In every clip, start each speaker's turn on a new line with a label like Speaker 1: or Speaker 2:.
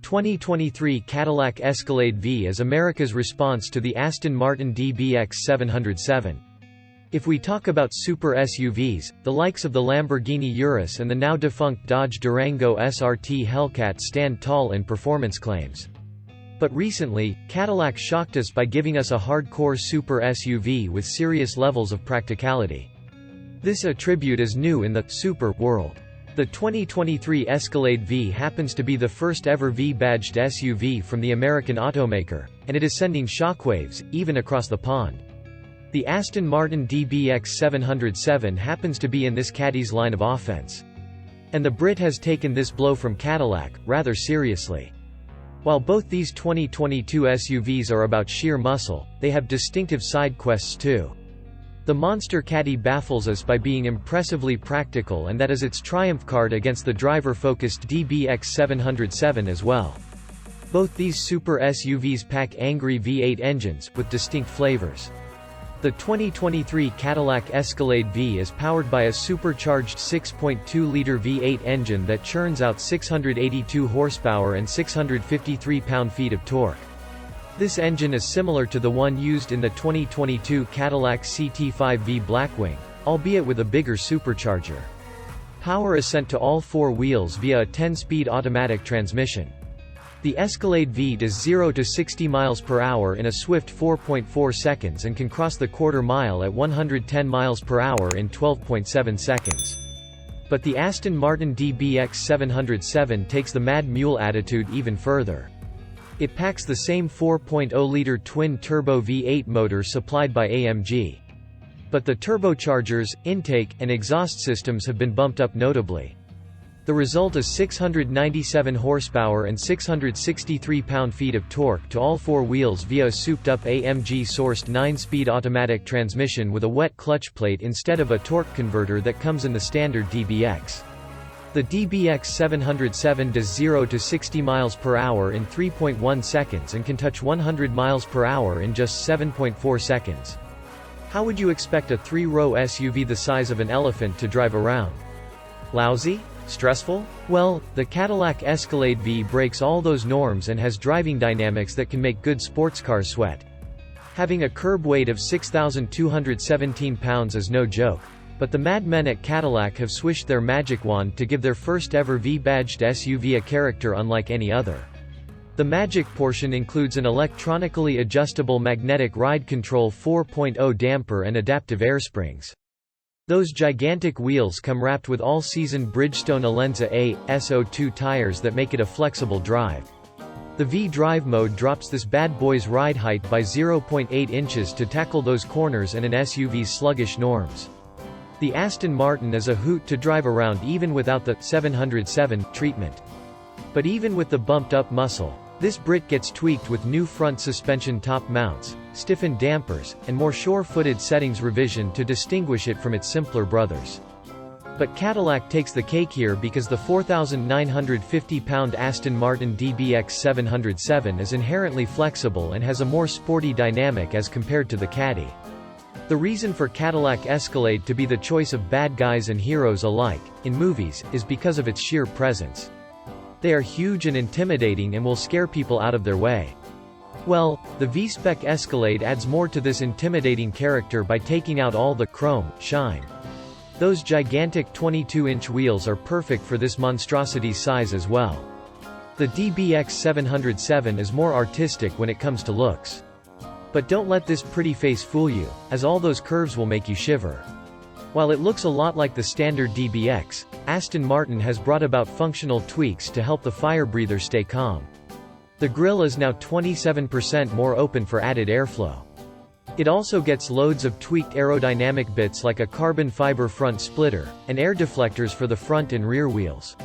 Speaker 1: 2023 Cadillac Escalade-V is America's response to the Aston Martin DBX 707. If we talk about super SUVs, the likes of the Lamborghini Urus and the now-defunct Dodge Durango SRT Hellcat stand tall in performance claims. But recently, Cadillac shocked us by giving us a hardcore super SUV with serious levels of practicality. This attribute is new in the super world. The 2023 Escalade-V happens to be the first ever V-badged SUV from the American automaker, and it is sending shockwaves, even across the pond. The Aston Martin DBX 707 happens to be in this Caddy's line of offense. And the Brit has taken this blow from Cadillac, rather seriously. While both these 2022 SUVs are about sheer muscle, they have distinctive side quests too. The monster Caddy baffles us by being impressively practical, and that is its triumph card against the driver-focused DBX 707 as well. Both these super SUVs pack angry V8 engines, with distinct flavors. The 2023 Cadillac Escalade-V is powered by a supercharged 6.2-liter V8 engine that churns out 682 horsepower and 653 pound-feet of torque. This engine is similar to the one used in the 2022 Cadillac CT5V Blackwing, albeit with a bigger supercharger. Power is sent to all four wheels via a 10-speed automatic transmission. The Escalade-V does 0 to 60 miles per hour in a swift 4.4 seconds and can cross the quarter mile at 110 miles per hour in 12.7 seconds. But the Aston Martin DBX 707 takes the Mad Mule attitude even further. It packs the same 4.0-liter twin-turbo V8 motor supplied by AMG. But the turbochargers, intake, and exhaust systems have been bumped up notably. The result is 697 horsepower and 663 pound-feet of torque to all four wheels via a souped-up AMG-sourced 9-speed automatic transmission with a wet clutch plate instead of a torque converter that comes in the standard DBX. The DBX 707 does 0 to 60 miles per hour in 3.1 seconds and can touch 100 miles per hour in just 7.4 seconds. How would you expect a three-row SUV the size of an elephant to drive around? Lousy? Stressful? Well, the Cadillac Escalade-V breaks all those norms and has driving dynamics that can make good sports cars sweat. Having a curb weight of 6,217 pounds is no joke. But the madmen at Cadillac have swished their magic wand to give their first ever V-badged SUV a character unlike any other. The magic portion includes an electronically adjustable magnetic ride control 4.0 damper and adaptive air springs. Those gigantic wheels come wrapped with all-season Bridgestone Alenza A SO2 tires that make it a flexible drive. The V-Drive mode drops this bad boy's ride height by 0.8 inches to tackle those corners and an SUV's sluggish norms. The Aston Martin is a hoot to drive around even without the 707 treatment. But even with the bumped-up muscle, this Brit gets tweaked with new front suspension top mounts, stiffened dampers, and more sure-footed settings revision to distinguish it from its simpler brothers. But Cadillac takes the cake here because the 4,950-pound Aston Martin DBX 707 is inherently flexible and has a more sporty dynamic as compared to the Caddy. The reason for Cadillac Escalade to be the choice of bad guys and heroes alike, in movies, is because of its sheer presence. They are huge and intimidating and will scare people out of their way. Well, the V-Spec Escalade adds more to this intimidating character by taking out all the chrome, shine. Those gigantic 22-inch wheels are perfect for this monstrosity's size as well. The DBX 707 is more artistic when it comes to looks. But don't let this pretty face fool you, as all those curves will make you shiver. While it looks a lot like the standard DBX, Aston Martin has brought about functional tweaks to help the fire breather stay calm. The grille is now 27% more open for added airflow. It also gets loads of tweaked aerodynamic bits like a carbon fiber front splitter, and air deflectors for the front and rear wheels.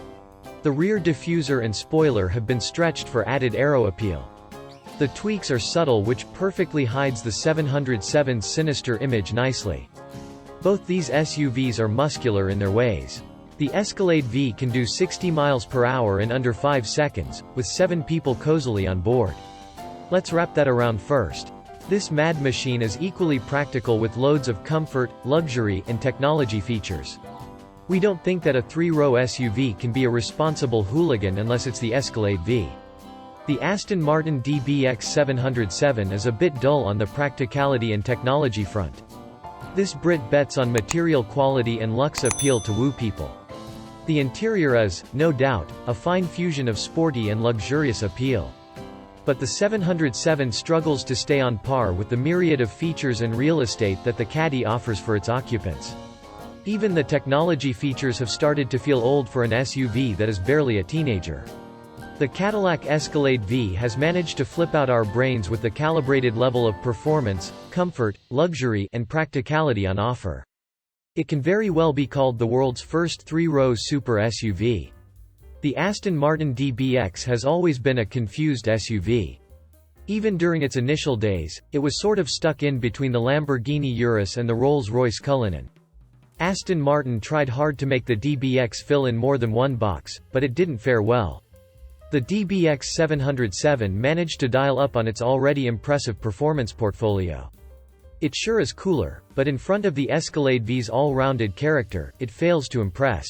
Speaker 1: The rear diffuser and spoiler have been stretched for added aero appeal. The tweaks are subtle, which perfectly hides the 707's sinister image nicely. Both these SUVs are muscular in their ways. The Escalade-V can do 60 miles per hour in under 5 seconds, with 7 people cozily on board. Let's wrap that around first. This mad machine is equally practical with loads of comfort, luxury, and technology features. We don't think that a three-row SUV can be a responsible hooligan unless it's the Escalade-V. The Aston Martin DBX 707 is a bit dull on the practicality and technology front. This Brit bets on material quality and luxe appeal to woo people. The interior is, no doubt, a fine fusion of sporty and luxurious appeal. But the 707 struggles to stay on par with the myriad of features and real estate that the Caddy offers for its occupants. Even the technology features have started to feel old for an SUV that is barely a teenager. The Cadillac Escalade-V has managed to flip out our brains with the calibrated level of performance, comfort, luxury, and practicality on offer. It can very well be called the world's first three-row super SUV. The Aston Martin DBX has always been a confused SUV. Even during its initial days, it was sort of stuck in between the Lamborghini Urus and the Rolls-Royce Cullinan. Aston Martin tried hard to make the DBX fill in more than one box, but it didn't fare well. The DBX 707 managed to dial up on its already impressive performance portfolio. It sure is cooler, but in front of the Escalade-V's all-rounded character, it fails to impress.